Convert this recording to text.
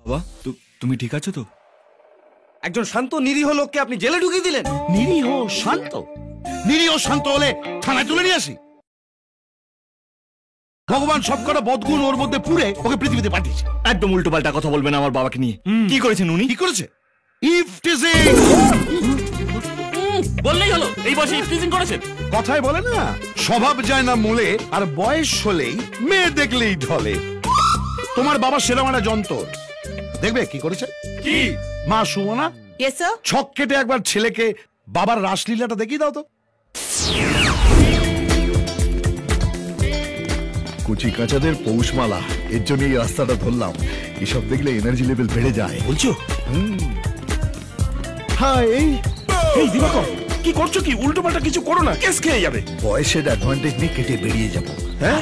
বাবা তুমি ঠিক আছো তো? একজন শান্ত নিরীহ লোককে আপনি জেলে ঢুকিয়ে দিলেন। নিরীহ শান্ত? নিরীহ শান্ত হলে থানায় তুলে নিয়ে আসি। ভগবান সবকটা বদগুণ ওর মধ্যে পুড়ে ওকে পৃথিবীতে পাঠিয়েছে। একদম উল্টো পাল্টা কথা বলবেন আমার বাবাকে নিয়ে। কি করেছেন উনি? কি করেছে? ইফটিজিং। বললেই হলো এই বয়সে ইফটিজিং করেছেন। কথায় বলে না, স্বভাব যায় না মূলে, আর বয়স হলেই মেয়ে দেখলেই ঢলে। তোমার বাবা সেরকম একটা যন্ত্র। দেখবে কি করেছে? কি? মা সুমনা, ইয়েস স্যার। ছক কেটে একবার ছেলেকে বাবার রাসলীলাটা দেখিয়ে দাও তো। কুচি কাঁচাদের পৌষমালা, এর জন্য এই রাস্তাটা ধরলাম। এসব দেখলে এনার্জি লেভেল বেড়ে যায়। বলছো? হাই, এই দিবাকর কি করছো? কি উল্টো পাল্টা কিছু করো না, কেস খেয়ে যাবে। বয়সের অ্যাডভান্টেজ নিয়ে কেটে বেরিয়ে যাবো। হ্যাঁ